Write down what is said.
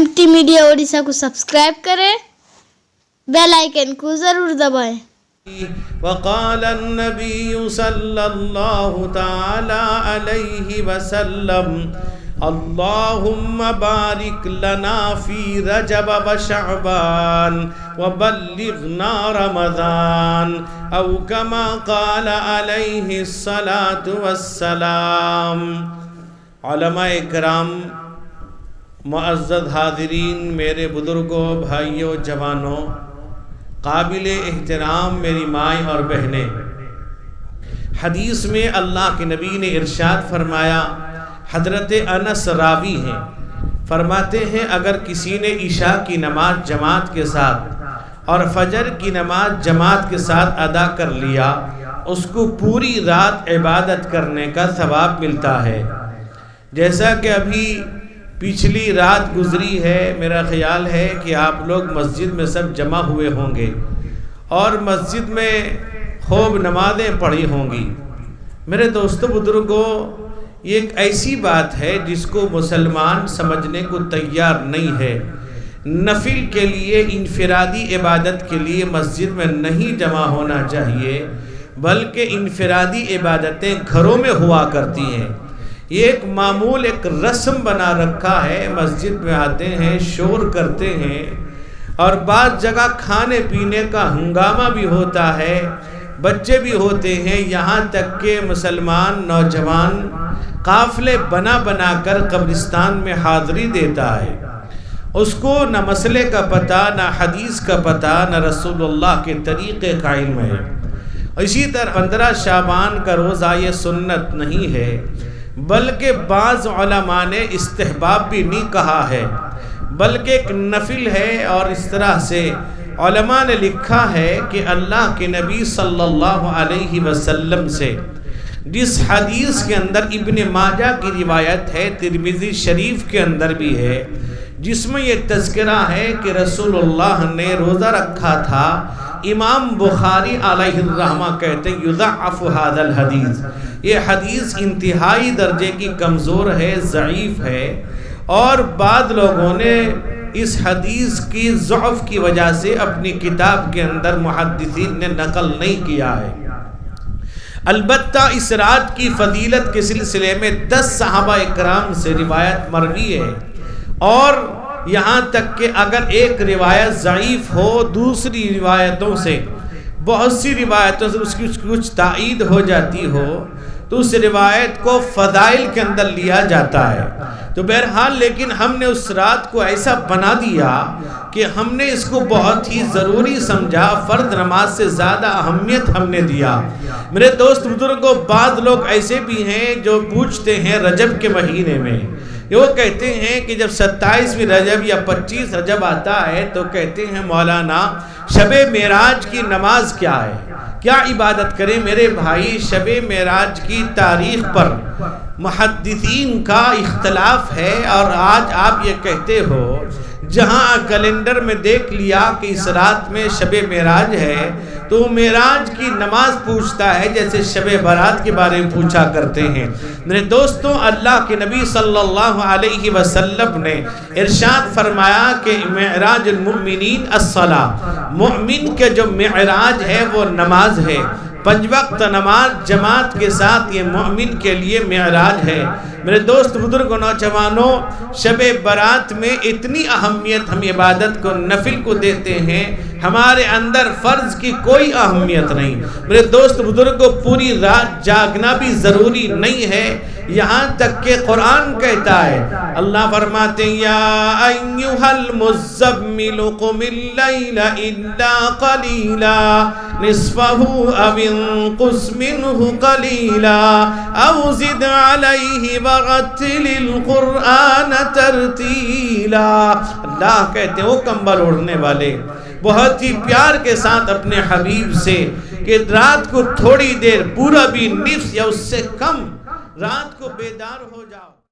MT media Odisha को subscribe करें, bell icon को ज़रूर दबाएं। वक़ाल अन्नबी सल्लल्लाहु तआला अलैहि वसल्लम अल्लाहुम्मा बारिक लना फी रजब व शअबान व बल्लिगना रमज़ान औ कमा क़ाल अलैहि सलातु वस्सलाम। उलमाए किराम, मुअज़्ज़ज़ हाज़रीन, मेरे बुज़ुर्गों, भाइयों, जवानों, काबिल एहतराम मेरी माएँ और बहनें, हदीस में अल्लाह के नबी ने इरशाद फरमाया, हज़रत अनस रावी हैं, फरमाते हैं अगर किसी ने इशा की नमाज जमात के साथ और फजर की नमाज जमात के साथ अदा कर लिया, उसको पूरी रात इबादत करने का सवाब मिलता है। जैसा कि अभी पिछली रात गुजरी है, मेरा ख़याल है कि आप लोग मस्जिद में सब जमा हुए होंगे और मस्जिद में खूब नमाज़ें पढ़ी होंगी। मेरे दोस्तों, बुजुर्गों, ये एक ऐसी बात है जिसको मुसलमान समझने को तैयार नहीं है। नफिल के लिए, इनफरादी इबादत के लिए मस्जिद में नहीं जमा होना चाहिए, बल्कि इनफरादी इबादतें घरों में हुआ करती हैं। ये एक मामूल, एक रस्म बना रखा है। मस्जिद में आते हैं, शोर करते हैं और बाज़ जगह खाने पीने का हंगामा भी होता है, बच्चे भी होते हैं, यहाँ तक के मुसलमान नौजवान काफ़िले बना बना कर कब्रिस्तान में हाज़री देता है। उसको न मसले का पता, न हदीस का पता, न रसूलुल्लाह के तरीक़े का इल्म है। इसी तरह 15 शाबान का रोज़ा ये सुन्नत नहीं है, बल्कि बाज़ उलमा ने इस्तिहबाब भी नहीं कहा है, बल्कि एक नफिल है। और इस तरह से उलमा ने लिखा है कि अल्लाह के नबी सल्लल्लाहु अलैहि वसल्लम से जिस हदीस के अंदर इब्न माजा की रिवायत है, तिरमिज़ी शरीफ के अंदर भी है, जिसमें ये तज़किरा है कि रसूलुल्लाह ने रोज़ा रखा था। इमाम बुखारी अलैहिर्रहमा कहते हैं युज़अफ़ु हाज़ल हदीस, ये हदीस इंतहाई दर्जे की कमज़ोर है, ज़ईफ़ है, और बाद लोगों ने इस हदीस की ज़अफ़ की वजह से अपनी किताब के अंदर मुहद्दिसीन ने नकल नहीं किया है। अलबत्ता इस रात की फ़जीलत के सिलसिले में 10 सहाबा इकराम से रिवायत मरवी है, और यहाँ तक कि अगर एक रिवायत ज़ईफ़ हो, दूसरी रिवायतों से, बहुत सी रिवायतों से उसकी कुछ ताईद हो जाती हो, तो उस रिवायत को फ़ज़ाइल के अंदर लिया जाता है। तो बहरहाल, लेकिन हमने उस रात को ऐसा बना दिया कि हमने इसको बहुत ही ज़रूरी समझा, फ़र्द नमाज से ज़्यादा अहमियत हमने दिया। मेरे दोस्त बुजुर्गों, बाद लोग ऐसे भी हैं जो पूछते हैं रजब के महीने में, वो कहते हैं कि जब 27वीं रजब या 25 रजब आता है तो कहते हैं मौलाना शबे मेराज की नमाज क्या है, क्या इबादत करें। मेरे भाई, शबे मेराज की तारीख़ पर मुहद्दिसीन का इख्तलाफ है, और आज आप ये कहते हो, जहाँ कैलेंडर में देख लिया कि इस रात में शबे मेराज है, तो मेराज की नमाज पूछता है जैसे शबे बारात के बारे में पूछा करते हैं। मेरे दोस्तों, अल्लाह के नबी सल्लल्लाहु अलैहि वसल्लम ने इरशाद फरमाया कि मेराजुल मुमिनीन अस्सला, मुमिन के जो मेराज है वो नमाज है। 5 वक्त नमाज जमात के साथ ये मोमिन के लिए मेराज है। मेरे दोस्त बुजुर्ग नौजवानों, शबे बारात में इतनी अहमियत हम इबादत को, नफिल को देते हैं, हमारे अंदर फ़र्ज की कोई अहमियत नहीं। मेरे दोस्त बुजुर्गों, पूरी रात जागना भी ज़रूरी नहीं है, यहाँ तक कि कुरान कहता है, अल्लाह फरमाते हैं या अय्युहल मुज़्ज़म्मिलु क़ुमिल लैला इल्ला क़लीला निस्फ़हु अव इंक़ुस मिन्हु क़लीला औ ज़िद अलैहि वरत्तिलिल क़ुरआन तरतीला। अल्लाह कहते हैं, वो कंबल ओढ़ने वाले बहुत ही प्यार के साथ अपने हबीब से कि रात को थोड़ी देर, पूरा भी निफ्स या उससे कम रात को बेदार हो जाओ।